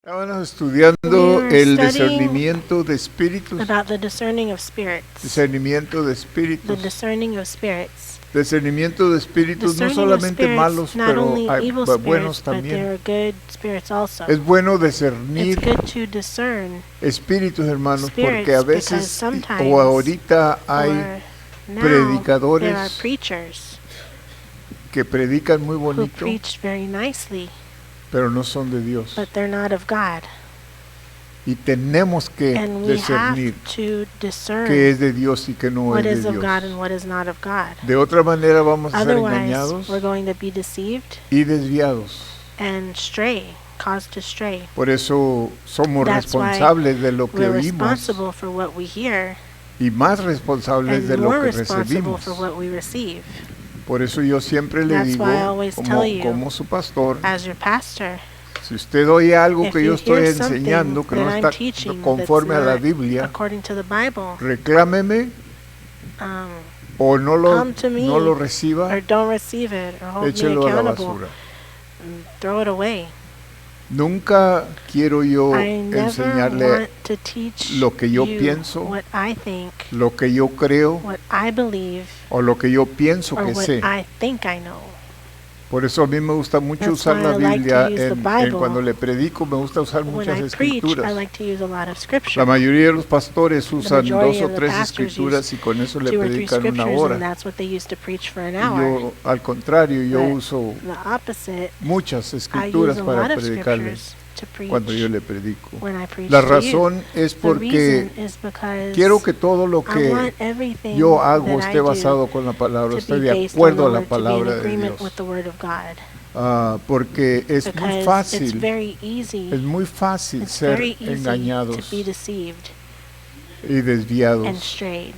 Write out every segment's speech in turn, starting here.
Estábamos estudiando el discernimiento de espíritus. About the discerning of spirits. Discernimiento de The espíritus. discerning of spirits. Discernimiento de espíritus, no Discerning of solamente spirits, malos, not pero only hay evil buenos spirits, but there también. are good spirits also. Es bueno It's discernir good to discern espíritus, hermanos, spirits, porque a because veces sometimes, o ahorita hay or now predicadores there are preachers que predican muy who bonito, preach very nicely, pero no son de Dios. but they're not of God. Y tenemos que And we have discernir to discern qué es de Dios y qué no what es is de of God Dios. and what is not of God. De otra manera vamos a ser Otherwise, engañados we're going to be deceived y desviados. and stray, caused to stray. Por eso somos That's why responsables de lo que We're oímos responsible for what we hear y más responsables and de lo more que responsible recibimos. for what we receive. Por eso yo siempre le That's digo, why I always tell you, como su pastor, As your pastor, si usted oye algo if que yo you estoy hear something enseñando que no that I'm está teaching conforme a that's la not Biblia, according to the Bible, reclámeme um, o no lo, come to me no lo reciba, or don't receive it, or hold me échelo a la accountable, basura. throw it away. Nunca quiero yo I never enseñarle want to teach lo que yo you pienso, what I think, lo que yo creo what I believe, o lo que yo pienso or que what sé. I think I know. Por eso a mí me gusta mucho That's usar why la I like Biblia to use the en Bible. cuando le predico, me gusta usar When muchas I preach, I escrituras. like to use a lot of La scripture. mayoría de los pastores usan majority 2 o of the 3 pastors escrituras y con eso le 2 or 3 predican una scriptures, and hora. that's what they used to preach for an Y hour. yo, al contrario, yo But uso The opposite, muchas I use escrituras a lot para of predicarles scriptures to preach cuando yo le predico. when I preach La to you. razón es The porque reason is because quiero que todo lo I que want everything yo hago that I esté do basado con la palabra, to esté be de based on the acuerdo a la word, to be in palabra de agreement Dios. with the word of God. Porque es muy Because it's fácil, very easy, es muy fácil it's ser very easy to engañados be deceived y desviados. and strayed.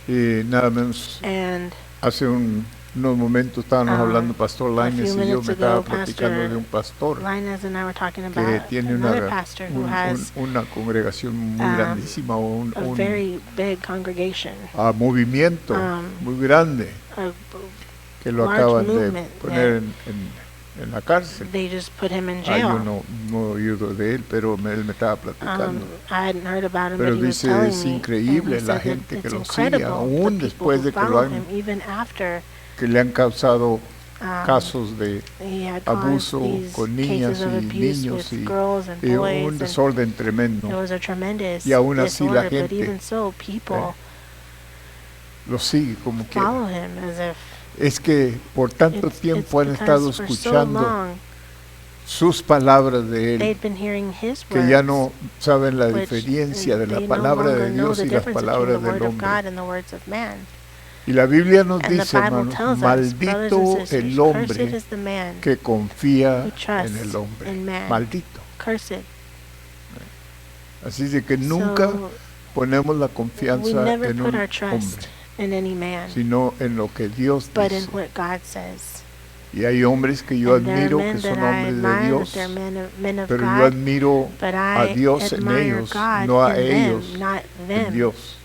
Y nada menos, And hace unos momentos estábamos hablando, Pastor a Lainez few y yo minutes me estaba ago, platicando Pastor de un pastor Linus and I were talking que about tiene another pastor who has una congregación muy grandísima, o a very big congregation, movimiento muy grande a que lo large acaban de movement poner en la cárcel. they just put him in Yo jail. no he oído de él, pero él me estaba platicando. I hadn't heard about him, Pero but he was dice, telling es me, increíble and he la said gente that que it's lo sigue, incredible aún the después people de who que lo follow han, him, even after que le han causado casos casos de he had abuso caused these con niñas cases of y abuse niños with y, girls and y boys, un and desorden it tremendo. was a tremendous Y aún así la disorder, but gente, even so, people Lo sigue como que follow him as if es que por tanto it's tiempo han because estado for so escuchando long sus palabras de él, they'd been hearing his que ya words, no saben la which diferencia de la they no palabra longer de know Dios the y las difference between palabras the del word of hombre. God and the words of man. Y la Biblia nos And the dice, Bible hermanos, tells us, brothers maldito and sisters, el cursed hombre is the man que confía who trusts en el hombre. in man. Maldito. Cursed. Así de que nunca So ponemos la we confianza never en put un our trust hombre, in any man, sino en lo que Dios but dice. in what God says. Y hay hombres que yo And there are admiro men que son that I hombres de admire, Dios, that they're men of pero yo God, admiro but a I Dios en admire ellos, God no a in ellos, them, not en them, Dios,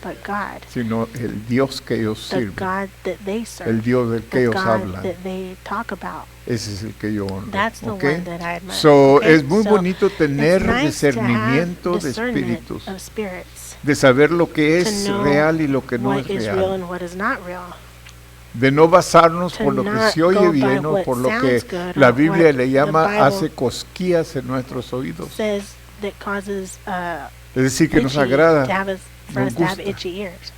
but God, sino el Dios que ellos the sirven, God that they serve, el Dios del que the ellos God hablan. that they talk about. Ese es el que yo honro. That's the ¿ok? one that I admire. So, okay? es muy So bonito tener it's nice to have discernimiento de discernment espíritus, of spirits, de saber lo que to es know real y lo que no what es is real real, and what is not real. de no basarnos To por lo que not se oye go by bien o what por lo que sounds good la or Biblia what le the llama Bible hace cosquillas en nuestros oídos. Says that causes Es decir, que nos itchy, agrada, to have us, for nos us to have gusta. itchy ears.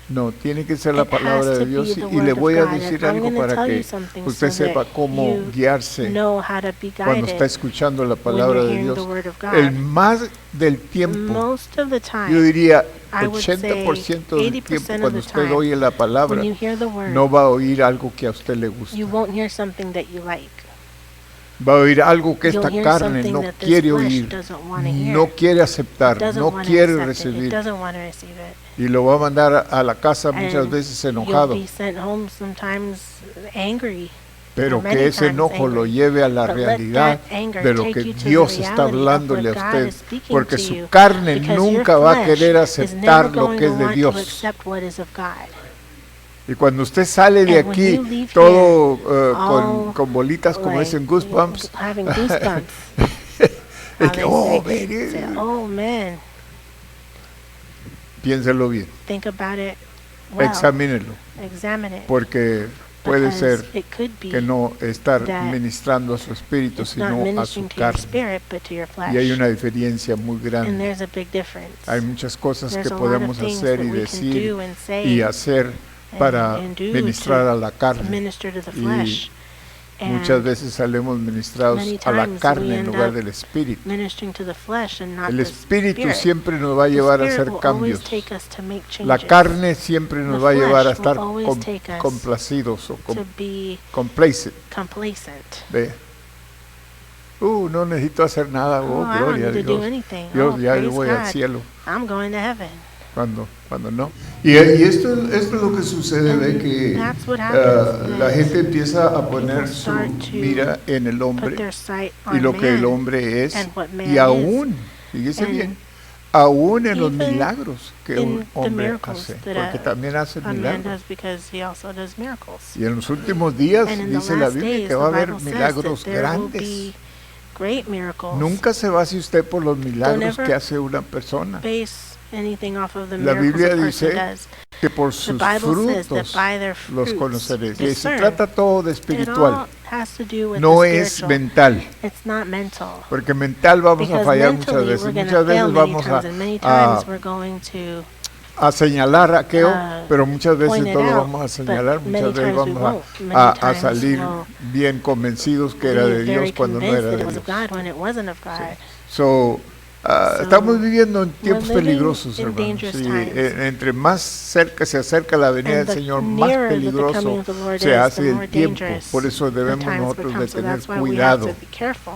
No, tiene que ser la It has palabra to de be Dios the y word le of voy a God, and decir I'm algo gonna para tell que you something usted so sepa that cómo you guiarse know how to be cuando está guided escuchando la when palabra you're de hearing the Dios. word of El God. más del tiempo, Most of the yo time, diría I would say 80% del 80% tiempo, of cuando the usted time, oye la palabra, when you hear the word, no va a oír algo que a usted le gusta. you won't hear something that you like. Va a oír algo que You'll esta hear carne something no that this quiere flesh oír, doesn't want to hear. no quiere It aceptar, doesn't no want to quiere accept it. It recibir. doesn't want to receive it. Y lo va a mandar a la casa muchas And veces you'll enojado. be sent home sometimes angry. Pero many que ese times enojo lo angry. lleve a la But let realidad that anger de lo take que you to the Dios está reality of hablándole a what God usted, is speaking porque to su you, carne because nunca your va a flesh querer is aceptar never lo going que to es de want to Dios. accept what is of God. Y cuando usted sale de And when aquí, you leave todo all con bolitas, como like dicen, goosebumps, having goosebumps, how Es que, they oh, say, oh man, piénselo bien, think about it well, examínelo, examine it, porque puede because ser it could be que no estar that ministrando a su espíritu, it's not sino a su ministering to your carne. spirit, but to your flesh. Y hay una diferencia muy And grande. there's a big difference. Hay muchas cosas There's que a lot of podemos things hacer that y we can decir do and say y hacer para and do ministrar to a la carne. minister to the Y flesh. muchas And veces salimos ministrados many a la times carne we en end lugar up del espíritu. ministering to the flesh and not El the espíritu spirit. siempre nos va a The llevar a spirit hacer will cambios. always take us to make La changes, carne siempre nos The va a llevar a flesh estar will always take us complacidos o to be complacent. complacent. Ve. No necesito hacer nada. Oh, Oh, I don't gloria a need to do Dios. anything. Dios, Oh, ya praise voy al God. cielo. I'm going to heaven. Cuando no. Y esto es lo que sucede, And ve que that's what happens, la that gente empieza a poner people su start to mira en el Put hombre their sight y on lo que el man hombre es, and what man y is. aún, fíjese And bien, aún en los even milagros que in un the hombre miracles hace, that porque también hace a man milagros. does, because he also does miracles. Y en los últimos días And in the dice la last Biblia days, que va a the haber Bible says milagros that there will grandes. be great miracles. Nunca se base usted por los milagros ever que hace una persona, base anything off of the La miracles Biblia a person dice does. que por The sus Bible says that frutos by their los fruits conoceréis. Y se discern. trata todo de It espiritual, all has to do with no the es spiritual. mental, It's not mental. porque mental vamos a Because fallar muchas mentally veces. we're going Muchas to fail veces many vamos times, and many a, times we're going to a señalar aquello, pero muchas veces point it no lo out, vamos a señalar, but muchas many veces times we vamos won't. Many a times salir we'll bien convencidos que era be de very Dios cuando no convinced era that de it was of Dios. God when it wasn't of God. So, So, estamos viviendo en tiempos living peligrosos, in hermanos. dangerous Y, times. entre más cerca se acerca la venida And del the Señor, más nearer that the coming peligroso of the Lord se is, hace the el more tiempo. dangerous Por eso the debemos times nosotros become. de So tener that's why we have cuidado. to be careful.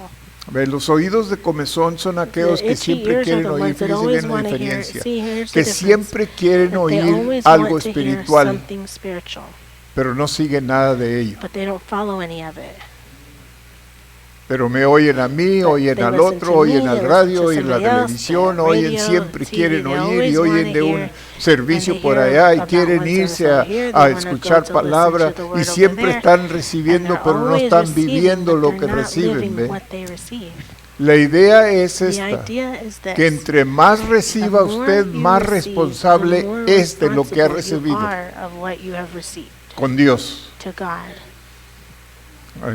Ve, los oídos de comezón son aquellos The que itchy siempre ears are quieren the oír, ones that fíjese always bien la want to hear. diferencia, See, here's the que difference. siempre quieren That they oír always algo want to hear espiritual, something spiritual, pero no siguen nada de ello. but they don't follow any of it. Pero me oyen a mí, But oyen they al listen otro, to oyen me, al they radio, listen to oyen la somebody else, televisión, the oyen, radio, siempre TV, quieren they oír always y oyen wanna de un hear, servicio and they por hear allá y about quieren one irse service over here, a they wanna escuchar go to palabra listen to the word y over siempre there, están and recibiendo, they're pero no always están receiving, viviendo but lo they're que not reciben. living ¿Ve? what they receive. La idea es The esta, idea is this. que entre más reciba The more usted, you más receive, responsable the more es de lo que ha responsible you recibido are of what you have received con Dios. to God.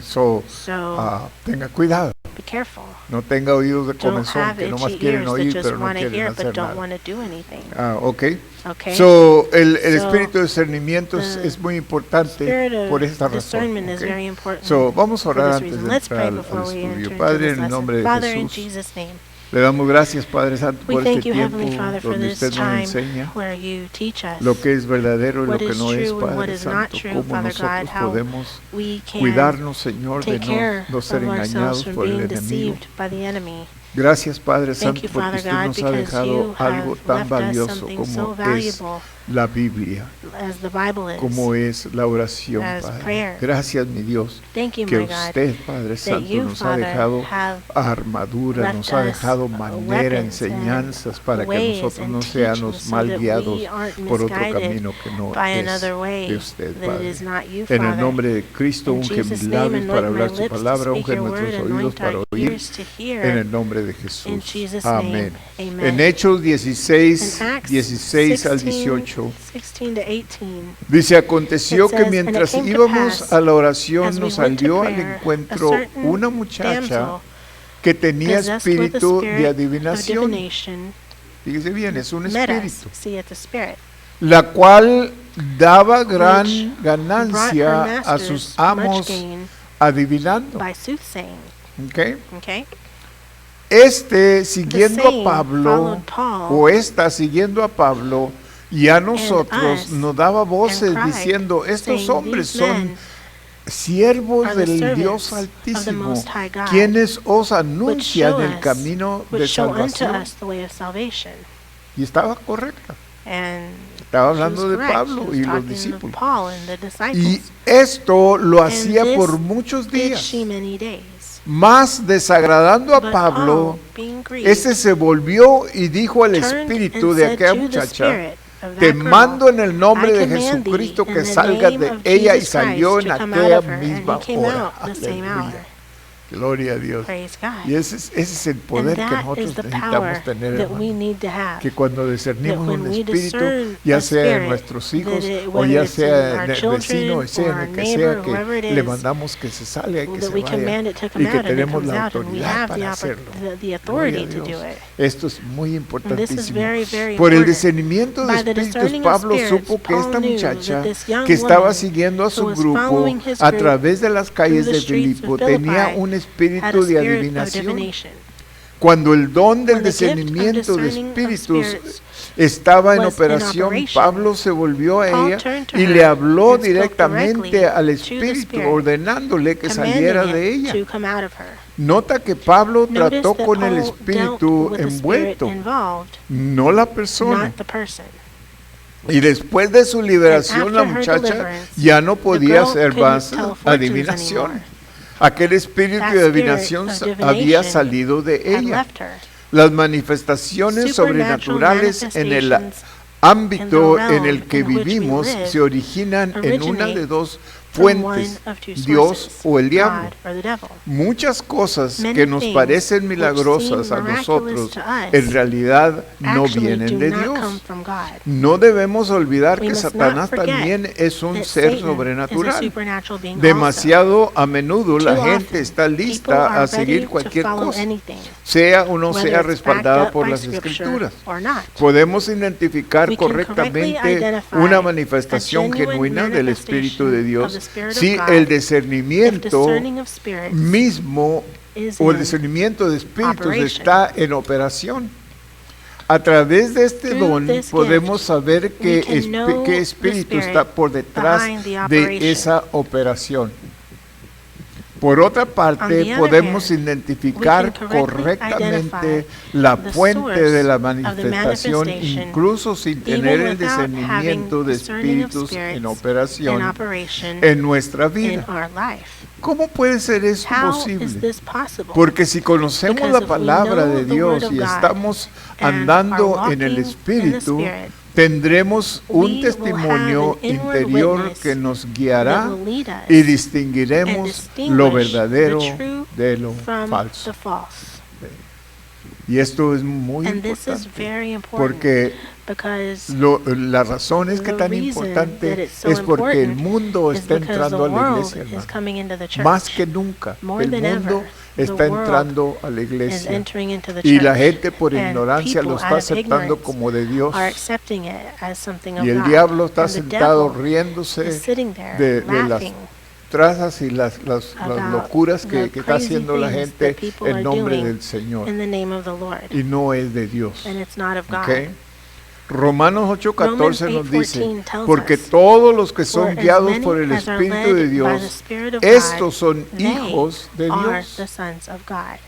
So, So tenga cuidado, be careful. no tenga oídos de Don't comezón have que nomás itchy quieren ears that oír, just pero no want to quieren hear hacer but don't nada. want to do anything. Ok. Okay? So, el So, espíritu de discernimiento the es muy importante Spirit por of esta razón. discernment is ¿ok? very important. So, vamos a For orar this antes reason, de let's pray entrar before al we enter estudio. into Padre, this en el lesson. nombre de Father, in Jesús, Jesus' name, le damos gracias, Padre Santo, we por thank este you, tiempo Heavenly Father, for donde this usted nos time enseña where you teach us lo que es verdadero y lo what que is no es, true and what Padre is not Santo, true, cómo Father God, nosotros how podemos we can cuidarnos, Señor, de take care no ser of ourselves engañados from por el being enemigo. deceived by the enemy. Gracias, Padre Thank Santo, you, porque Father usted God, nos ha because dejado you algo have tan left us valioso something so como es valuable la Biblia, as the Bible is. como es la oración, as Padre. prayer. Gracias, mi Dios, Thank you, que my God, usted, Padre that Santo, you, nos ha Father, dejado have armadura, left nos ha us dejado manera, weapons enseñanzas and para que ways nosotros and no teachings seamos so mal that guiados we aren't por otro misguided camino que no by es another de way usted, that it Padre. is not you, En el Father. nombre de Cristo, In unge mis Jesus' name, labios para anoint my hablar su lips to palabra, speak unge your word, nuestros oídos anoint para our oír, ears to en hear. el nombre de In Jesús. Jesus' Amén. name, amen. En Hechos 16, In Acts 16 al 16, 18, 16 to 18, dice, aconteció It que says, mientras "And it came to íbamos pass, a la oración, as we nos went to salió al prayer, encuentro a certain una muchacha damsel que tenía possessed with the espíritu de spirit of adivinación. divination Fíjese bien, es un met espíritu, us." See, it's a spirit. la cual daba Which gran brought her ganancia a sus masters much amos gain adivinando. by soothsaying. ¿Ok? Okay? Siguiendo same a Pablo, followed Paul, o esta siguiendo a Pablo, y a nosotros us, nos daba voces cried, diciendo, estos saying, hombres "These son men siervos are the del servants Dios of the Altísimo, Most High God, quienes os which anuncian show el us- camino de which show unto salvación. us the way of salvation." Y estaba correcta. And Estaba she was hablando de correct. Pablo She was y los talking of discípulos. Paul and the disciples. Y esto lo And hacía this por muchos did días. she many days. Más desagradando a But Pablo, Paul, being grieved, ese se volvió y dijo al turned espíritu and de said aquella to the muchacha, spirit of that te girl, mando en el nombre "I de command thee Jesucristo in que the salgas name de of ella, y Jesus salió en Christ to come out aquella of her." And misma he came hora. out the same hour. Aleluya. Gloria a Dios. Praise God. Y ese es el poder And que that nosotros is the necesitamos power tener, that we hermano. need to have. Que cuando That discernimos when un we espíritu, discern ya a sea en spirit, nuestros that hijos it, o whether ya it's in sea our en el children vecino, or sea en our el que neighbor, sea, whoever que it le is, mandamos que se salga y que that se we vaya, command it to y come que out, and it tenemos comes la out, and we autoridad have para hacerlo. the Gloria a authority to Dios. do it. Esto es muy And this is importantísimo. very, very Por el important. discernimiento de By the espíritus, discerning of Pablo spirits, supo que Paul esta knew muchacha that this young que estaba woman siguiendo a who su was grupo following his a group través de las calles through the de streets of Filipo tenía Philippi un had a espíritu de spirit of adivinación. divination. Cuando el don del When the gift of discernimiento de discerning of espíritus spirits estaba en was in operación, operation, Pablo se volvió a Paul ella turned to y her le habló and spoke directamente directly al to the espíritu, spirit, ordenándole que saliera commanding de it ella. to come out of her. Nota que Pablo Notice trató that con el Paul espíritu dealt with the spirit envuelto, involved, no la persona. not the person. Y después de su liberación, And la after her muchacha deliverance, ya no podía girl hacer couldn't más tell fortunes adivinación. anymore. Aquel espíritu That de spirit adivinación of había divination salido de had ella. left her. Las manifestaciones Supernatural sobrenaturales en el manifestations ámbito in the en el realm que in which we vivimos live se originan en una originate de dos from one fuentes, of two Dios sources, o el diablo. God or the devil. Muchas cosas Many que nos things parecen which milagrosas seem a miraculous nosotros to us en realidad no actually vienen do de not Dios. come from God. No debemos olvidar We que must not Satanás forget también es un that ser Satan is a sobrenatural. supernatural being Demasiado a menudo la Too gente often, está people lista are a ready seguir to cualquier follow cosa, anything, sea o no whether sea it's backed respaldada up por by las scripture escrituras. or not. Podemos identificar We can correctly correctamente identify una a manifestación genuine genuina del Espíritu de manifestation of Dios the Spirit of si God el if discernimiento discerning of spirits mismo is o el in discernimiento de espíritus operation. está en operación. A través de este Through don this podemos gift, saber we can know qué the espíritu spirit está por detrás behind the de operation. esa operación. Por otra On parte, the other podemos hand, identificar we can correctly correctamente identify la the fuente source de la of the manifestación, manifestation, incluso sin tener even el without discernimiento having de discerning of espíritus spirits en in operación operation en nuestra in vida. our life. ¿Cómo puede ser eso How is posible? this possible? Porque si conocemos Because la if we palabra know de the Dios word of y God estamos and andando are en el walking in the Espíritu, Spirit, tendremos we un will testimonio have an inward interior witness que nos that guiará will lead us y and distinguiremos distinguish lo verdadero the true de lo from falso. the false. Y esto es muy And this is importante very important porque because la razón es que the tan reason importante that it's so es porque el important mundo is está because the entrando a la world iglesia, is hermano. coming into the church. Más que nunca, More el than mundo ever, the está world entrando a la is iglesia. entering into the Y church. la gente por And ignorancia lo people está out of aceptando ignorance como de Dios. are accepting it as something of Y el God. diablo está And the sentado devil riéndose is sitting there de las laughing trazas y las about locuras the que está crazy haciendo la things gente that people en are nombre doing del Señor. in the name of the Lord. Y no es de Dios. And it's not of God. ¿Ok? Romanos 8:14 Romans nos dice, 8:14 tells porque us, todos los que For son as guiados many por el as are Espíritu led de by the Dios, Spirit of estos God, son they hijos de are Dios. the sons of God.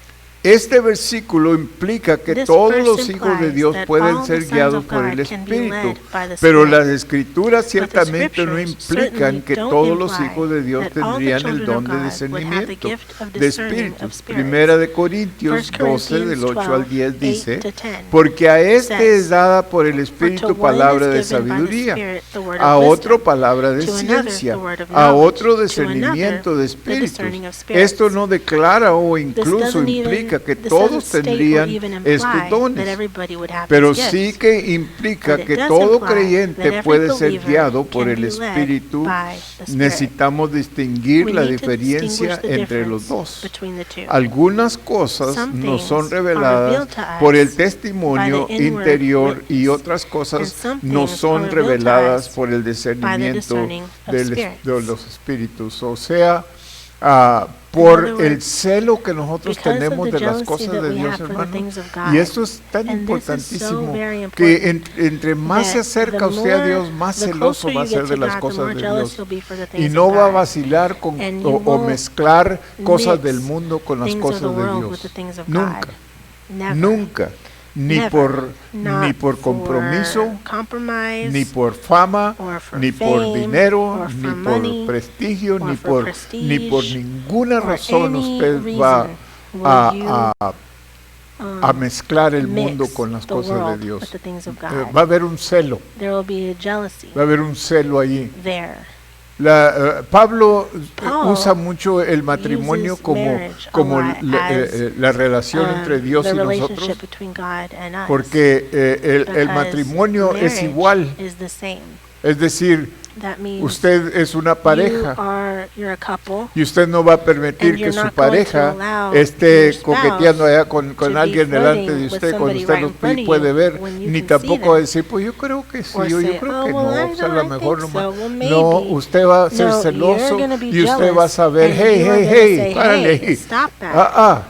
Este versículo implica que This todos verse los hijos de implies Dios that pueden all ser the sons guiados of por God el can be led Espíritu, by the pero Spirit. las Escrituras But the ciertamente no scriptures implican certainly que don't todos los imply hijos de Dios that all the tendrían el children don of de God would have the discernimiento gift of de discerning of espíritus. spirits. Primera de Corintios 1 12 del 8 al 10 12, dice, 8 to 10 porque a este says, es dada por el For to Espíritu one palabra is de given by the sabiduría, Spirit the word a of otro wisdom, palabra de to another ciencia, the word of a knowledge, otro to discernimiento de another the espíritus. discerning of spirits. Esto no declara o This incluso doesn't even- implica que this todos doesn't state or tendrían even imply estos that dones, everybody would have pero these sí gifts. que implica But it que does todo imply that creyente every puede ser believer guiado por can el be led Espíritu. by the Spirit. Necesitamos distinguir We la need to diferencia distinguish the entre los difference dos. between the two. Algunas cosas Some nos son things are reveladas revealed to us por el testimonio by the inward interior y witness, otras and cosas some nos things son are revealed to reveladas us por el by the discernimiento discerning of de spirits. los espíritus. O sea, por In other el words, celo que nosotros because of tenemos the de las jealousy cosas that de we Dios, have for the hermano. things of God. Y esto es tan And this is so importantísimo very que important entre más se that acerca the usted a more- Dios, más the celoso closer va a you ser get de to las God, the cosas more de jealous Dios. you'll be for the Y things no of va a God. vacilar And you o won't mezclar cosas mix del mundo con las things of cosas the de world Dios. with the things of Nunca, God. Never. nunca. Ni Never. por, Not ni por compromiso, for compromise, ni por fama, or for ni por fame, dinero, or ni for por money, prestigio, or ni for por, prestige, ni por ninguna or razón any usted reason va will a, you, a mezclar el mix mundo con las the cosas de world Dios. with the things of Va God. a haber un celo, There will be a jealousy va a haber un celo allí. there. Pablo Paul usa mucho el matrimonio uses como, marriage a como lot as, la relación entre Dios the y relationship nosotros, between God and us. porque el Because matrimonio es marriage igual. is the same. Es decir, That means usted es una pareja you're a couple, y usted no va a permitir and que you're su not going to pareja allow esté your spouse coqueteando allá con to be alguien delante de flirting with usted cuando somebody usted right los in front of puede you ver, when you ni can tampoco see them. decir, pues yo creo que sí, Or yo say, creo "Oh, que well, no, I pues a know, lo I mejor think nomás. so. Well, No, maybe." usted va a ser No, celoso you're gonna be y usted va a jealous, saber, and hey, you are hey, gonna hey, say, párale "Hey, ahí. stop that."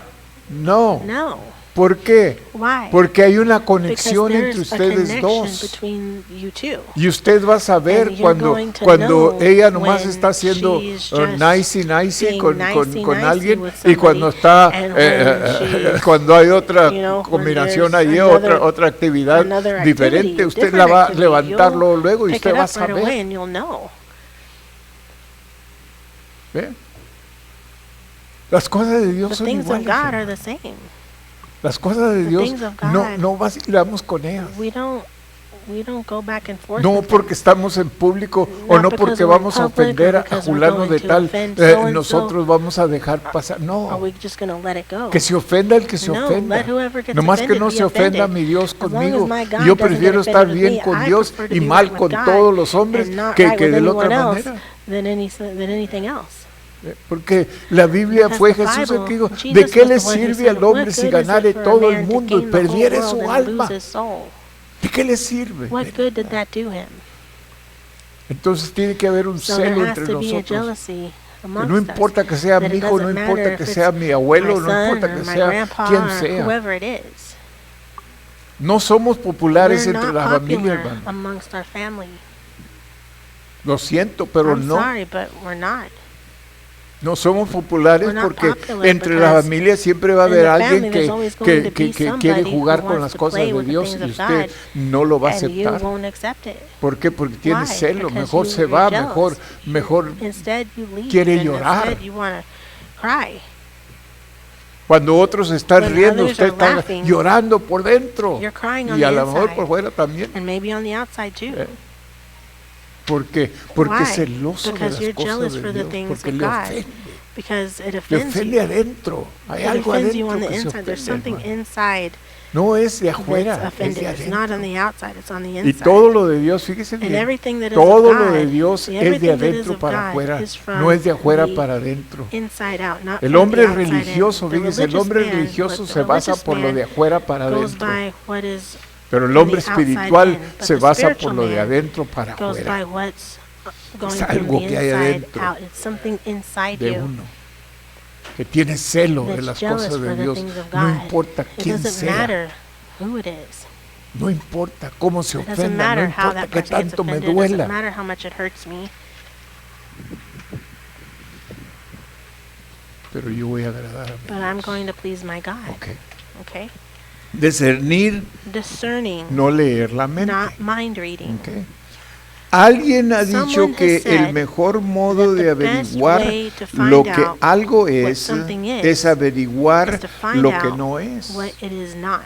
No. No. ¿Por qué? Why? Porque hay una Because conexión entre there's a ustedes connection dos. between you two. Y usted va a saber And you're cuando, going to cuando know ella nomás when está haciendo she's just nicey being con nicey alguien with y cuando somebody, está and when she's, cuando hay otra you know, when combinación there's ahí, another- otra actividad another diferente, activity, usted different la va a activity, levantarlo you'll luego y pick usted it va a up right away saber. and you'll know. ¿Ve? Las cosas de Dios The son things of iguales. God are hermano. the same. Las cosas de the Dios things of no, God. no vacilamos con ellas. We don't go back and forth No with them. porque estamos en público o Not no because porque we're in vamos a public or ofender a because we're fulano going de to tal, offend so-and-so. nosotros vamos a dejar pasar. Are No, we just going to let it go? que se ofenda el que se No, ofenda. let whoever gets Nomás que offended no be se ofenda offended. mi Dios As long conmigo. as my God Yo doesn't prefiero get estar offended with bien me, con I Dios prefer to y be mal right con with God todos los hombres and not que right with de la otra anyone else manera. than anything else. Porque la Biblia Because fue the Jesús el que dijo, Bible, ¿de Jesus qué was le the one who sirve said, al hombre "What si good is ganare it for a todo el man to mundo y gain the whole perdiere world su and alma? lose his soul?" ¿De qué le sirve? What good did that do him? Entonces tiene que haber un So there celo has entre to be a nosotros. jealousy Que amongst no importa que sea That mi it hijo, no doesn't importa matter que if sea it's mi abuelo, my no son importa or que my sea grandpa quien or sea. whoever it is. No somos populares We're entre not la familia, popular hermano. amongst our family. Lo siento, pero I'm no. sorry, but we're not. No somos populares We're not porque popular entre la because familia siempre va a in haber the alguien family there's always going to be que quiere somebody jugar who con wants las to cosas play de with the Dios things y of usted God, no lo va a and you aceptar. won't accept it. ¿Por qué? Porque tiene Why? celo, Because mejor se you're va, jealous. mejor Instead, you leave, quiere and llorar. instead you want to cry. cuando otros están When riendo, others usted are está laughing, llorando por dentro You're crying on y a the lo mejor inside, por fuera también. and maybe on the outside too. ¿Por qué? Porque Why? es celoso de Because las you're cosas jealous de for the Dios, things porque of le God. ofende. Because it Le offends ofende you. adentro. Hay It algo offends you adentro on the que se inside. There's ofende, something hermano. inside No es de that's afuera, es offended. de It's not on adentro. the outside, it's on the Y inside. todo lo de Dios, fíjese And bien, everything that is todo of lo de God, Dios es de everything that is adentro of para God afuera, is from no es de afuera the para adentro. inside out, not El from hombre the outside in. religioso, The fíjese, el religious hombre man, religioso the se basa religious por lo man de afuera para goes adentro. by what is Pero el from hombre the outside espiritual in, but se the basa por spiritual lo de man adentro para goes by afuera, what's going Es from algo the que hay inside adentro out. It's something inside de you uno, que tiene celo de that's las jealous cosas for de the Dios. things of No God. importa It quién doesn't sea, matter who it is. no importa cómo se It doesn't ofenda, no matter how importa that que person gets tanto me offended. It doesn't duela. matter how much it hurts me. Pero yo voy a agradar a But mi I'm Dios. going to please my God. Okay. Okay? Discernir, Discerning, no leer la mente. not mind reading. Okay. Alguien ha dicho Someone que has said el mejor modo that de the best averiguar way to find lo que out algo what es something es averiguar is to find lo que out no es. what it is not.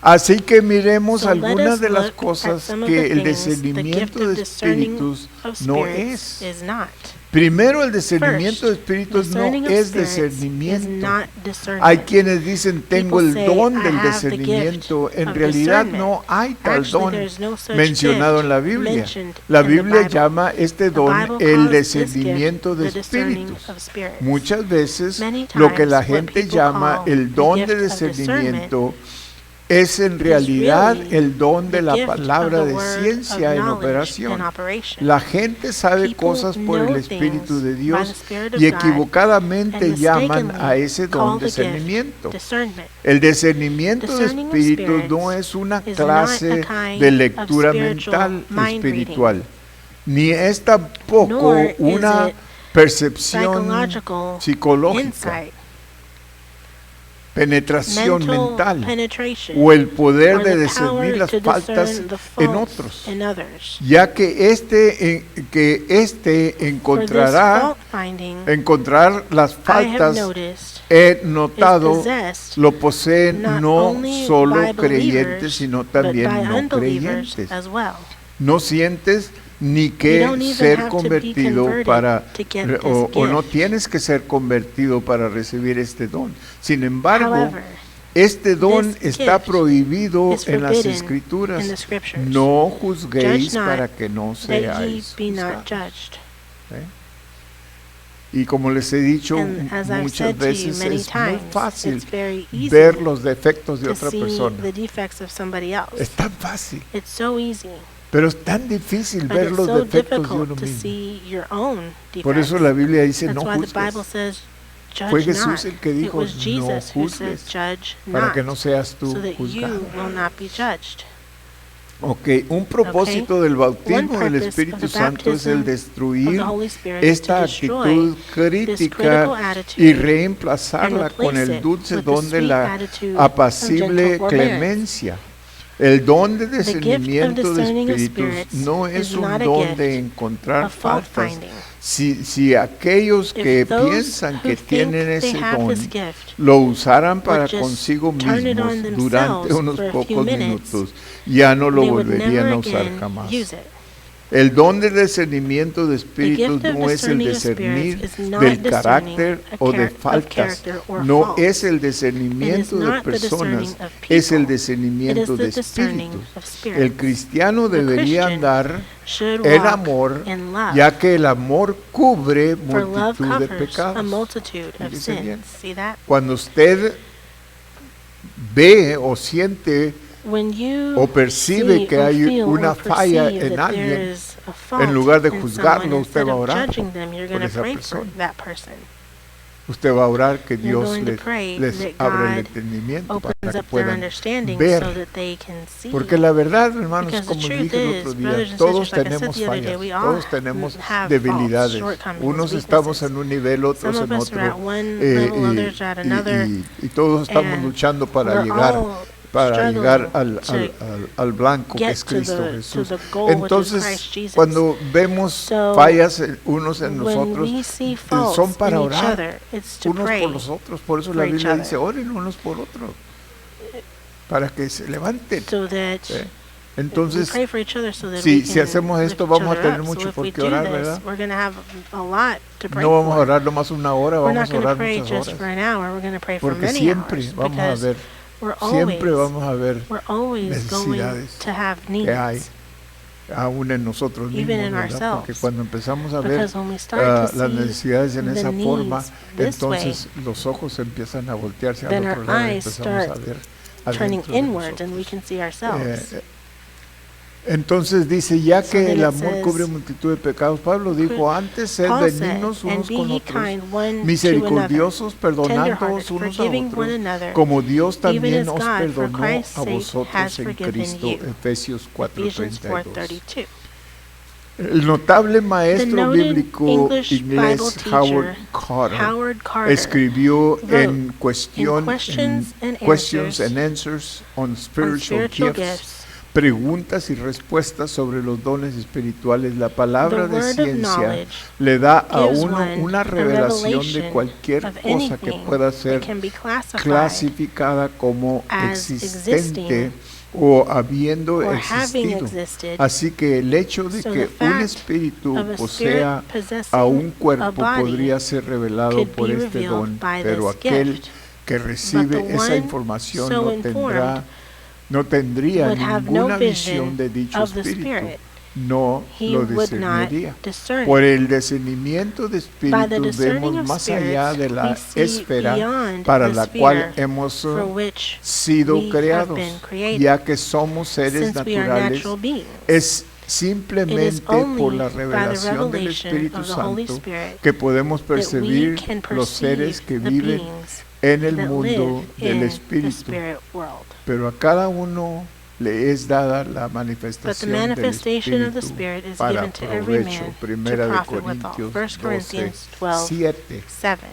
Así que miremos So let algunas us de las look at cas some of que the el things the gift discernimiento of de discerning espíritus of no spirits es. is not. Primero, el discernimiento de First, espíritus no discerning of es spirits is discernimiento. not discernment. Hay quienes dicen, tengo People el say, don "I del have the discernimiento. gift En of realidad discernment." no hay tal Actually, don there's no such mencionado gift en la Biblia. mentioned La in the Biblia Bible. llama este The don Bible el calls this gift discernimiento de the discerning espíritus. of spirits. Muchas veces Many lo que la times, what gente people llama call el the don gift de of discernimiento es en realidad really el don de the la gift palabra of the de word ciencia of en knowledge operación. in operation. La gente sabe People cosas por el know Espíritu things de by Dios the Spirit of y God equivocadamente and llaman a mistakenly ese don call the gift discernimiento. discernment. El discernimiento de Discerning of espíritus spirits no es una is clase not a kind de of lectura spiritual mental mind espiritual, ni es tampoco Nor is una it percepción psychological psicológica, insight, penetración mental mental penetration, o el poder or de the discernir power las to faltas discern the en faults otros, in others. ya que este For this encontrará fault finding, encontrar las I have faltas, noticed, he is notado, possessed lo poseen not no only solo by creyentes, believers, sino but también by no unbelievers creyentes. as well. ¿No sientes ni You que don't even ser have to be convertido converted para, to get this o no gift. tienes que ser convertido para recibir este don. Sin embargo, However, este don this está gift prohibido is en las forbidden Escrituras. in the Scriptures. No juzguéis Judge not, para que no that ye seáis be not juzgados. judged. ¿Eh? Y como les he dicho And as I've muchas said to you veces, many es muy times, fácil it's very easy ver los defectos de to otra see persona. the defects of somebody else. Es tan fácil, It's so easy, pero es tan difícil but ver it's los so defectos de uno difficult to mismo. see your own Por defects. eso la Biblia dice, That's no why the Bible juzgues, says, Fue judge Jesús not. el que It dijo, was no Jesus who said, juzgues, judge para not, que no seas tú so that you juzgado. will not be judged. Ok, un propósito del bautismo One del purpose Espíritu of the Santo es el baptism of destruir the Holy Spirit is esta to destroy actitud this critical crítica attitude y and reemplazarla replace con el it dulce with the don de sweet la attitude of apacible gentle forbearance. clemencia. El don de The gift of discernimiento de discerning of espíritus spirits no is es un not a don gift de encontrar of fault faltas. finding. Si aquellos que If those piensan who que think tienen they ese have don this gift lo usaran para just consigo turn it mismos on durante themselves unos for a few pocos minutes, minutos, ya no lo they would volverían never a usar again jamás. use it. El don de discernimiento de The espíritus gift of no es el discerning of discernir spirits is not del discerning carácter o de of faltas, character or no faults. es el It is discernimiento de not the personas, discerning of es el people. It discernimiento is de the discerning espíritus. of spirits. El cristiano The debería Christian andar should en walk amor, in love, ya que el amor cubre for love multitud de covers a pecados. multitude of Fíjese bien. sins. See that? Cuando usted ve o siente When you o percibe see que or hay feel una or falla perceive en that there alguien, is a fault en lugar de in juzgarlo, someone, usted instead va a of orar judging them, you're por going to esa pray for persona. that person. Usted va a orar que You're Dios going to pray les that abra el God entendimiento Opens para que up their puedan understanding ver. so that they can see. Porque la verdad, hermanos, Because the como truth dije el is, otro brothers día, and todos sisters, like I said tenemos the other day, fallas, we all todos tenemos have debilidades. faults, shortcomings, Unos estamos weaknesses. en un nivel, otros Some of en us are at otro. one level, others are at another, y todos estamos and luchando para we're llegar all para llegar struggling al blanco que get es Cristo to Jesús. the goal, which is Entonces, Christ Jesus. cuando vemos So, fallas unos en when nosotros, we see faults son para in each orar other, it's to unos pray por los otros. Por eso for la each Biblia other. dice, oren unos por otros, para que se levanten. so that ¿eh? we Entonces, pray for each other so that si we can hacemos esto, lift each vamos a other tener up. mucho So if por we qué do orar, this, ¿verdad? we're going to have a lot to pray no vamos a for. orar nomás una hora, We're vamos not a going to orar pray muchas just for horas. an hour. We're going to pray for Porque many siempre hours vamos a because ver, siempre vamos a ver we're always going necesidades to have que hay needs. aún en nosotros mismos, Even in ¿verdad? ourselves. Porque cuando empezamos a ver Because when we start to las see necesidades en the esa forma, needs this way, entonces los ojos empiezan a voltearse al then otro our lado y eyes empezamos a start ver turning adentro de inwards and we nosotros. can see ourselves. Entonces dice, ya So que then el it amor says, cubre multitud de pecados, Pablo dijo, antes sed Paul said, benignos and unos be con ye otros, kind one to another, misericordiosos, tenderhearted, perdonándoos unos a forgiving one otros, another, como Dios even también as os God, for perdonó Christ's a sake, vosotros has en forgiven Cristo. you. Efesios Ephesians 4:32. 4:32. El notable The maestro noted bíblico English Bible inglés teacher Howard Carter Carter escribió wrote en Questions and Answers on on Spiritual spiritual Gifts, gifts, preguntas y respuestas sobre los dones espirituales. La palabra the de word of ciencia knowledge le da a gives uno one una a revelación de revelation cualquier of cosa que anything pueda that ser can be classified clasificada como as existente existing o habiendo or having existido. existed. Así que el hecho de So que the un fact espíritu of a posea spirit possessing a un a cuerpo body podría ser revelado could por be este revealed don, by pero this aquel gift. que recibe the esa one información so informed no tendría would have ninguna no visión vision de dicho of the espíritu, Spirit. no He lo would not discerniría. discern Por it. el discernimiento de By the espíritus discerning vemos of más allá spirits, de la we see esfera beyond para the la sphere cual hemos for which sido we have creados, been created, ya que somos seres since we are naturales. natural beings. Es It is simplemente only por la by the revelación del revelation Espíritu of the Holy Santo Spirit que podemos that we percibir can los seres que perceive the viven beings en el that mundo live del in the Espíritu. spirit world. Pero a cada uno le es dada la But the manifestación del manifestation of the Espíritu Spirit is para given to every provecho. man Primera to de profit withal. Corintios 1 12, Corinthians 12, 7. 7.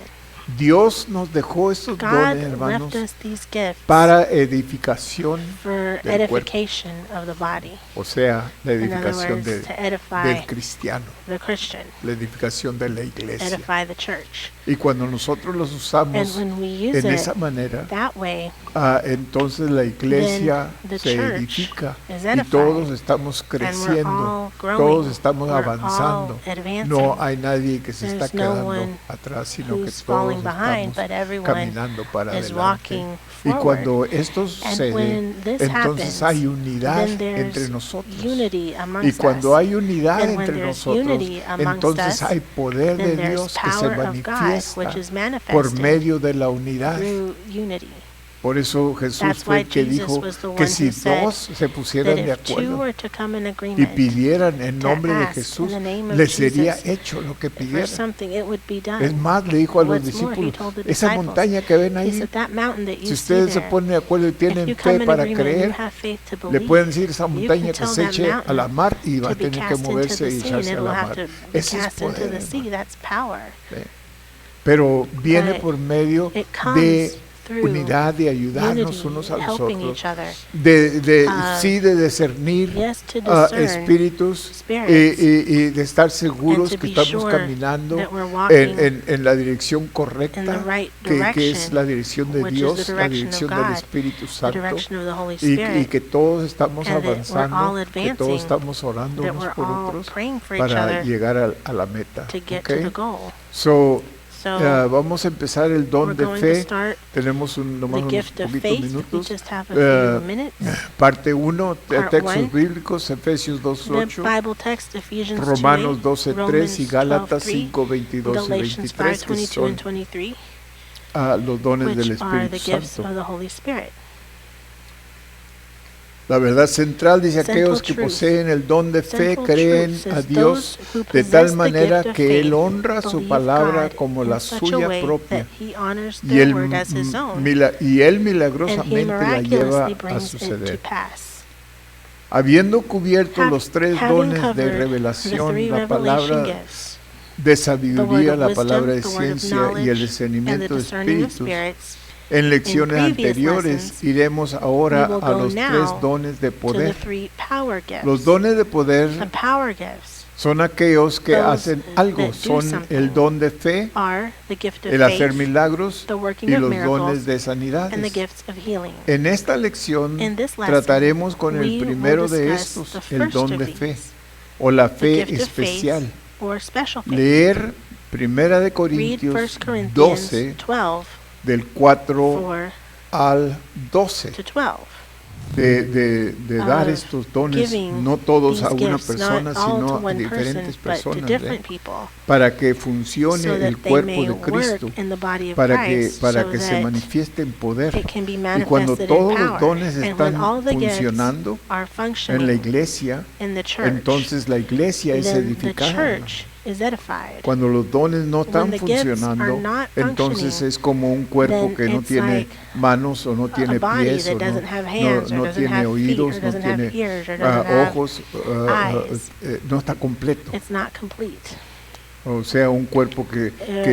Dios nos dejó estos God dones, hermanos, left us these gifts para edificación for del cuerpo. edification of the body. O sea, la In other edificación words, to edify del cristiano, the Christian, la edificación de la iglesia. edify the church. Y cuando nosotros los And usamos when we use en it esa manera, that way, entonces la iglesia then the se church edifica is y edified, todos estamos and we're creciendo, all growing, todos estamos we're avanzando. all advancing. No hay nadie que se está There's no quedando one atrás, sino que who's todos falling behind, estamos but everyone caminando para is adelante. walking Y forward. cuando esto And sucede, when this entonces happens, hay unidad then there's entre nosotros. unity Y amongst cuando us. hay unidad And when entre there's nosotros, unity amongst entonces us, hay poder de then there's Dios que se power of God, manifiesta which is por manifested medio de la unidad. through unity. Por eso Jesús That's fue why el que Jesus dijo was the que one si who said dos se pusieran That de if two acuerdo were to come in y agreement pidieran en to nombre de ask in Jesús, the name of les sería Jesus hecho lo que for pidieran. something, it would be done. Es más, le dijo a los What's more, he discípulos, told the esa disciples, montaña que ven He ahí, said, that mountain that you si see ustedes se there, ponen de acuerdo y if tienen you come fe in para agreement and you creer, have faith to le believe, pueden decir a esa you montaña can que tell se that eche a la mountain mar y va a to be tener que cast into moverse the y sea, and echarse it a will la have mar. to be Ese es cast into poder, the sea. hermano. That's power. Pero viene But por medio it comes de through unidad, de ayudarnos unity, unos a los helping otros, each other. sí, de discernir Yes, to discern espíritus spirits, y de estar seguros and to que be estamos sure caminando that we're walking en la dirección in the correcta, right que es direction, la dirección de which is Dios, the la direction of dirección del God, Espíritu the Santo, direction of the Holy y Spirit, que todos estamos and that we're all avanzando, que todos advancing, estamos orando that unos we're por all otros praying for each para other llegar a la meta. to get to ¿Ok? the goal. So, So vamos a empezar el don we're de going to fe. start Tenemos nomás the unos gift of poquitos faith. We minutos. just have a Eh, few minutes. Parte 1, Part textos one. bíblicos, Efesios The 2:8, Bible text, Ephesians Romanos 2:8, 12:3 y Gálatas 12:3, 5:22 y Galatians 23, que 5:22 son and 23, los dones del which are the Espíritu gifts Santo. of the Holy Spirit. La verdad central dice Central aquellos que truth. poseen el don de fe Central creen truth a says Dios those who de possess tal the manera gift of que Él faith honra su believe palabra God como in la such a suya way propia that he honors y their Él, word as his own, y él and he milagrosamente la lleva miraculously a brings it to suceder. pass. Habiendo cubierto los tres Having dones de covered the revelación, three la revelation palabra gifts, de the sabiduría, word la of palabra de wisdom, the word of ciencia y el knowledge, and the discernimiento de discerning of espíritus, spirits, en lecciones In previous anteriores lessons, iremos ahora we will a go los now tres dones de to the poder. three power gifts. Los dones de The poder power gifts son aquellos que Those hacen algo, that do son something. el don de fe, are the gift of el hacer faith, milagros the working y of los miracles, dones de and the sanidades. gifts of healing. En esta lección In this lesson, trataremos con el we will primero de discuss estos, the el first don of de these, fe o la the fe gift of especial. faith or special faith. Leer Primera de Read 1 Corintios Corinthians 12 12, del 4 4 al 12 to 12. de dar of estos dones, giving no todos a these una gifts, persona, not all sino to a one diferentes person, but to personas, different people, para que funcione so el that they cuerpo may de work Cristo, in the body of para Christ, que so se that manifieste en poder. it can be Y cuando manifested in todos los power. dones And when están all the gifts funcionando are en la functioning iglesia, in the church, entonces la iglesia es then the edificada. church is edified. Cuando los dones no están When the gifts funcionando, are not entonces functioning, es como un cuerpo then que no it's tiene like manos o no a tiene body pies that o doesn't have hands, or no doesn't tiene have feet, oídos, or no doesn't have tiene ears, or doesn't have ojos, eyes. no está completo. It's not complete. O sea, un cuerpo que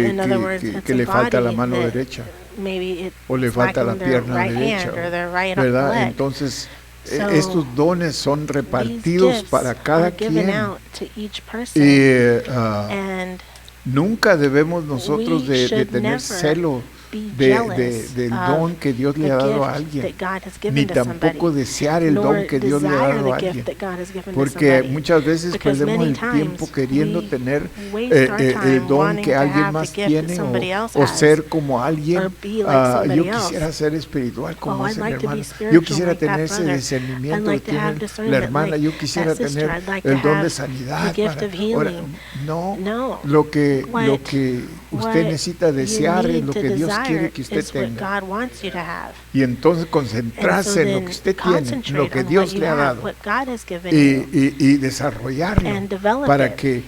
In other words, it's le a falta la body mano that derecha maybe o le it's falta la lacking their pierna right derecha, hand or their right ¿verdad? leg. Entonces, So, estos dones son These repartidos gifts para cada are given quien. out to each person, Y and nunca debemos nosotros we de should tener never celo be jealous del of don que Dios le the ha dado a gift alguien, that God has ni given to tampoco somebody, desear el don nor que Dios le ha desire dado a the alguien. gift that God has given to Porque somebody. muchas veces Because perdemos many el tiempo times queriendo we tener waste our time el don wanting que to alguien have más the gift that tiene somebody else o has, ser como alguien. or be like somebody Yo else. quisiera ser espiritual como Oh, ese I'd like to be hermano. Yo spiritual quisiera like that tener ese brother. discernimiento I'd like que to have tiene la discernment hermana. like Yo quisiera that sister. tener I'd like el to don have de sanidad. the gift of Ahora, healing. no, No. lo que What usted necesita desear you es need lo to que Dios desire quiere que usted is what tenga. God wants you to have. Y entonces And so concentrarse en lo then que usted tiene, en lo concentrate que on Dios what you le ha have, dado, what God has given you, y desarrollarlo and develop para it que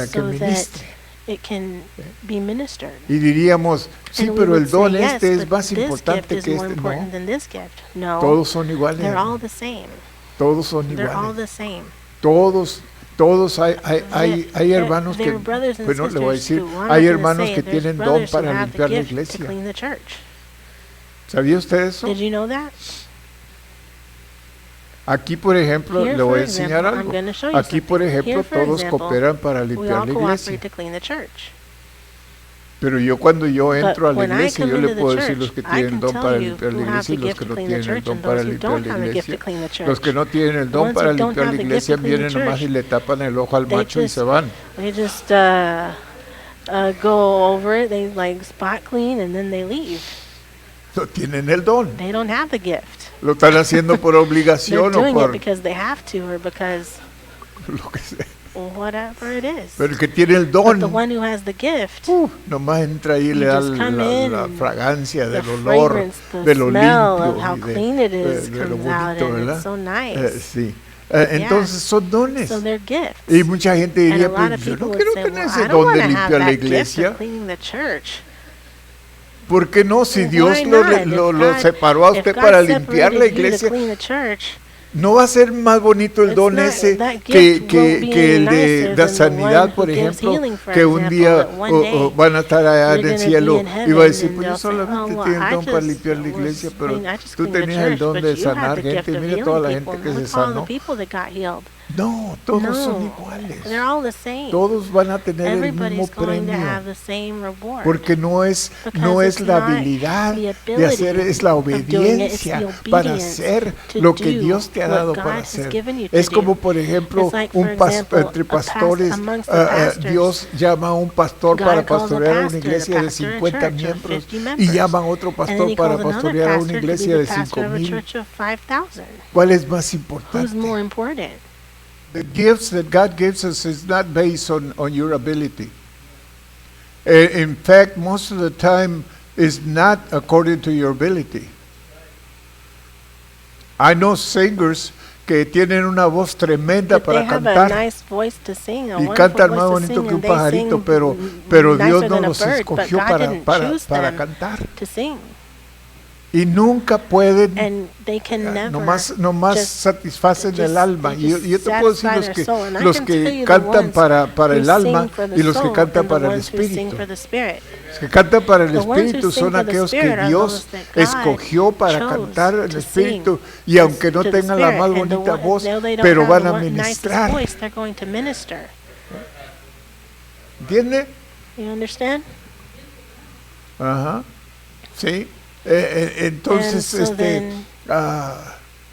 so ministre. that it can be ministered. Y diríamos, sí, And we pero would el don say, yes, este es but más this gift importante is que more este. important No, than this gift. No, todos son iguales. they're all the same. Todos son They're all iguales. the same. Todos hay hermanos que, They're brothers and bueno, le voy a sisters decir, who, I'm hay not gonna hermanos say, que there's tienen don brothers who para have the limpiar la gift to iglesia. clean the church. ¿Sabía usted eso? Did you know that? Aquí, por ejemplo, Here, le voy for a enseñar example, I'm algo. going to show you Aquí, something. por ejemplo, Here, for todos example, cooperan para We limpiar all la cooperate iglesia. to clean the church. Pero yo cuando yo But entro a la when I iglesia, come yo into le the puedo decir church, los que I tienen el can don tell para you limpiar la who have iglesia y the los gift que to no clean the tienen el church don and para those who limpiar don't la have a gift to iglesia. clean the church. Los que no tienen el The don ones para who don't limpiar la have the gift iglesia to clean the vienen nomás y church, le tapan el ojo al they macho y just- se van. They just go over it, they like spot clean, and then they leave. No tienen el don. They don't have the gift. Lo están haciendo por They're obligación o doing it por because they have to or because lo que sea. whatever it is. Pero el que tiene el But the don, one who has the gift, nomás entra ahí y le You da just come in la and fragancia the del olor, fragrance, the de lo smell limpio of how y clean it is de lo comes out, bonito, and ¿verdad? it's so nice. Sí. Entonces son dones. So they're gifts. Y mucha gente And a diría, lot pues of yo people no would quiero say, tener well, ese I don't don want de to have limpiar la that gift iglesia. of cleaning the church. ¿Por qué no? Si Well, Dios why lo, not? lo, If lo God- separó a if usted God para limpiar la separated you to iglesia, clean the church, ¿no va a ser más bonito el It's don not- ese that que, gift que, won't be que el any de nicer la than the sanidad, one por who gives ejemplo, healing, for que un example, día that one day van a estar allá en you're el gonna be cielo in y va a heaven decir, and pues yo they'll say, solamente "Oh, well, tengo el I don para just limpiar la was iglesia, pero clean- I just tú cleaned the tenías el church, don but de you had sanar the gente, gift of mira toda la healing gente people, que and se look all the sanó. people that got healed." No, todos son No, iguales. they're all the same. Todos van a tener el mismo Everybody's going to premio. have the same reward. Porque no es Because la it's not habilidad the de hacer, ability es la of doing it, it's the obediencia para obedience hacer to lo que do Dios te ha what dado God para has hacer. given you to Es como, do. por ejemplo, It's like, for example, entre pastores, amongst the pastors, Dios llama a un pastor God para calls a pastorear a una pastor to iglesia de pastor a 50 church of miembros 50 y members. llama a otro And then pastor he para calls another pastorear a una pastor to be iglesia the de pastor of a 5,000. church of 5,000. ¿Cuál es más Who's importante? more important? The gifts that God gives us is not based on your ability. In fact, most of the time is not according to your ability. I know singers que tienen una voz tremenda That they para have a cantar nice voice to sing, a y wonderful cantan más voice to bonito sing, que un and they pajarito, sing pero nicer Dios no than a los bird, but escogió God didn't choose para them cantar. to sing. Y nunca pueden, And they can never nomás just- satisfacen just- el alma. they Y yo just te puedo decir satisfy their soul. And I los can tell que you the cantan ones para el who alma sing for the y los que soul cantan and the para el ones who sing espíritu. for the spirit. Los que cantan para el The ones who espíritu sing son for the aquellos que spirit are Dios those that God escogió para chose cantar en el to espíritu sing y aunque no to the tengan la spirit. más And the bonita one- voz, though they don't pero have van the a one- nicest ministrar. voice, they're going to minister. ¿Entiende? You understand? Ajá. Sí. Entonces, And so then-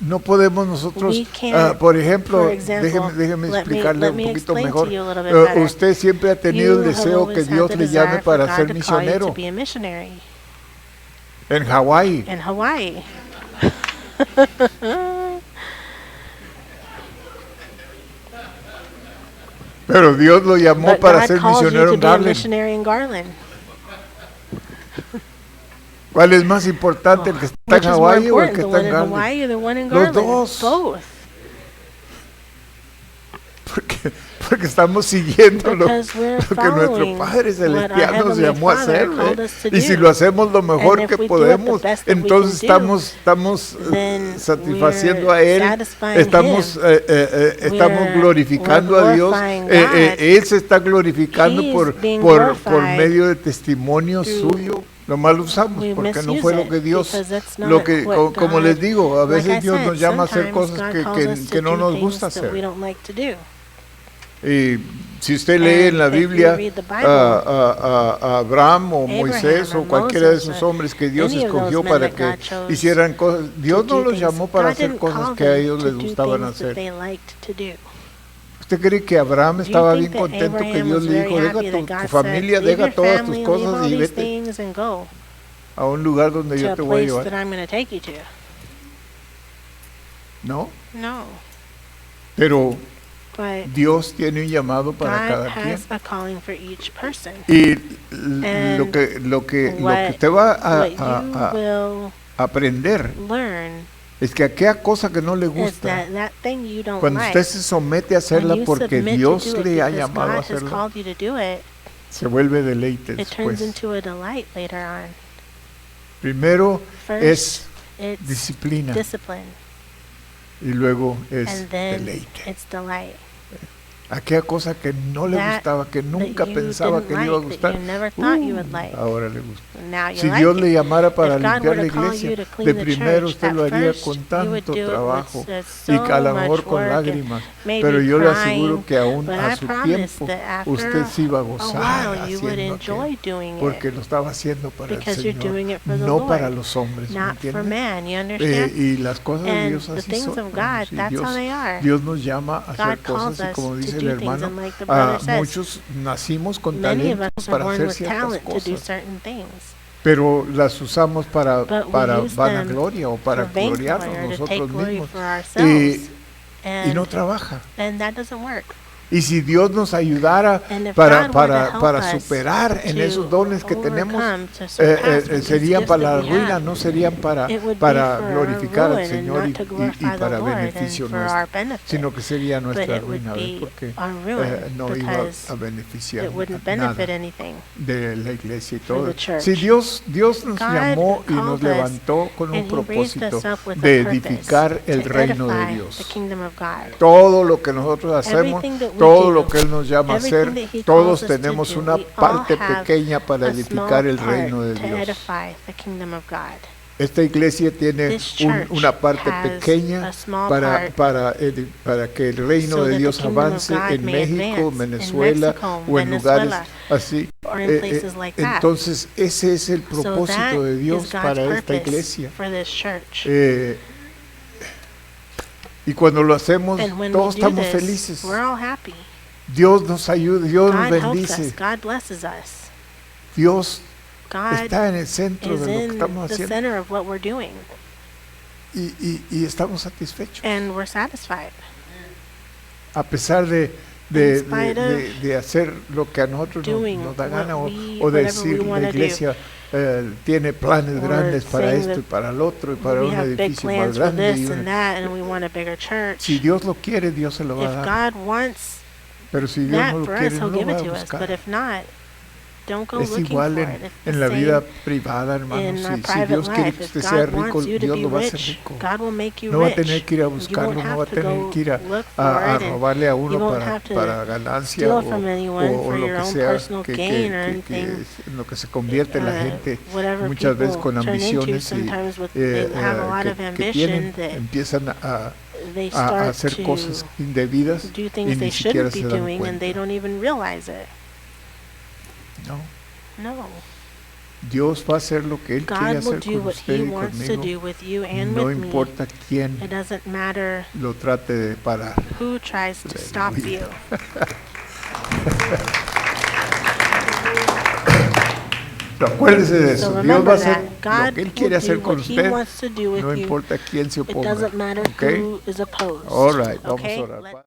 no podemos nosotros, We can't, por ejemplo, for example, déjeme let explicarle un me poquito explain mejor. to you a little bit better. Usted siempre ha tenido You el have deseo que always had Dios the le llame desire for para God ser to call you misionero to be a missionary en Hawái. in Hawaii. Pero Dios lo llamó But para God ser calls you misionero to en be a Garland. missionary in Garland. ¿Cuál es más importante, el que está en Which is more Hawái o el important, que the está one en in Garland? Hawaii or the one in Los Garland? dos. Both. Porque estamos siguiendo lo Because we're que nuestro following Padre what our Celestial nos Heavenly llamó a Father hacer. called us to Y si do. lo hacemos lo mejor And que if we do it the podemos, best that we entonces can do, estamos then satisfaciendo we're a Él, satisfying estamos, estamos We're- glorificando we're a Dios. glorifying God. Él se está glorificando He's being por glorified medio de testimonio through- suyo. Nomás lo usamos We porque no misuse fue lo it que Dios, because that's not lo que, what como God- les digo, a Like veces I Dios said, nos llama a hacer sometimes cosas God que, calls us que to no do nos things gusta that we hacer. don't like to do. Y si usted lee en la And if you Biblia read the Bible, a Abraham o Abraham Moisés o or cualquiera de Moses, esos hombres que Dios any of those escogió men para that que God chose hicieran cosas, Dios to no do los things, llamó para God hacer didn't cosas call que a them ellos to les do gustaban things that hacer. they liked to do. ¿Usted cree que Abraham Do you estaba think bien that contento que Abraham Dios was le very dijo, deja happy that tu God familia, said, "Leave deja your todas family, tus leave all cosas y these vete things and go a un lugar donde to yo a te voy a place llevar? that I'm going to take you to"? No, No, pero but Dios tiene un llamado para God cada quien. has a calling for each person. Y And lo que what- usted va What you a will aprender learn es que aquella cosa que no le is gusta, that thing you don't cuando like, usted se somete a when hacerla you porque submit to Dios do it le ha because llamado a God has hacerla, called you to do it, se vuelve deleite it turns después. into a delight later on. Primero First, es it's disciplina discipline, y luego es and then deleite. it's delight. aquella cosa que no le That gustaba, que nunca that you pensaba didn't que le iba a like, that gustar, you never thought you would like. ahora le gusta. Now you Si like Dios it. le llamara para If God limpiar were la to call iglesia, you to clean de the primero church, usted at lo haría first con you would tanto do it trabajo with y so que a lo much mejor con work and lágrimas, maybe pero yo le crying, aseguro que aún but a I su promise tiempo that usted after se iba a a gozar while you would haciendo enjoy aquello, doing porque it lo estaba haciendo para el because you're Señor, doing it for the no para Lord, los hombres, ¿me not for entiende? man, you understand? Y las cosas de And Dios the así things son, of hermanos, God, y that's how they are. Dios nos llama a hacer God calls cosas y us como to dice el do things, hermano, and like the brother says, muchos nacimos con many of talento us are para born hacer with ciertas talent to do cosas, certain things, pero las usamos but we para use them vanagloria o para for vainglory gloriarnos or to take nosotros glory mismos for y, ourselves, y no and trabaja. that doesn't work. Y si Dios nos ayudara And if para, God were to help para us superar en to esos dones que tenemos, overcome, to surpass these serían gifts para la that we ruina, have, no serían para it would be para for glorificar our al ruin and Señor not to glorify the para Lord and beneficio for nuestro, our benefit, sino que sería but nuestra it would ruina, ¿ves? be Porque our ruin no iba because a beneficiar it wouldn't nada benefit anything. de la iglesia y for todo. the church. Si Dios nos God llamó y nos called us, levantó con un and He raised propósito us up with de a purpose edificar el to reino de edify the Dios. kingdom of God. Todo lo que nosotros hacemos, Everything that we todo do, lo que Él nos llama a hacer, everything that He todos calls us to tenemos do, una we all parte have pequeña para a edificar small el part reino de to Dios. edify the kingdom of God. Esta iglesia tiene This church una parte has pequeña a small para, part para que el reino so de that Dios the kingdom of avance God en may México, advance in Venezuela Mexico, o en lugares Venezuela, así. or in places like that. Entonces, ese es el So that propósito de is Dios God's para esta purpose iglesia. for this church. Y cuando lo hacemos, And when todos we do estamos this, felices. we're all happy. Dios nos ayuda, Dios nos God helps bendice. us. God blesses us. Dios God está en el centro is de lo que in estamos the haciendo center of what we're doing, y estamos satisfechos. and we're satisfied. A pesar In spite of de hacer lo que a nosotros doing nos da gana what o whatever decir we la wanna do. iglesia tiene planes Or grandes para saying esto y that para el otro y para We un have big edificio más plans for grande. this and that, and we want a bigger church. Si Dios lo quiere, Dios se lo va a If dar. God wants Pero si Dios that no lo for us, quiere, no He'll lo give va it a to us. But buscar. if not, don't go Es looking igual for it. It's the en la same vida privada, hermanos. in our Si private Dios quiere life. que If usted sea God rico, wants you to Dios be lo va a hacer rich, rico. God will make you No va a rich. tener que ir a You won't buscarlo, no va a have to tener go que ir look for a it, and robarle a you uno won't have to para ganancia steal from anyone o for lo your que own sea personal gain or anything. en lo que se convierte la gente Whatever muchas veces people con turn into, ambiciones sometimes they have a lot of que ambition tienen, that empiezan they a start hacer to cosas indebidas do y things they ni siquiera shouldn't be se dan doing, and they cuenta. don't even realize it. No, No. Dios va a hacer lo que Él quiere God will hacer do con what usted He y wants to conmigo. do with you and No with me. importa quién It doesn't matter lo trate de parar. who tries to stop you. Pero acuérdese de eso. So Dios va a remember hacer that. lo que Él God quiere will hacer do con what He usted. wants to do with No you. importa quién se It oponga. doesn't matter Okay? who is opposed. All right, vamos Okay? a orar. Let's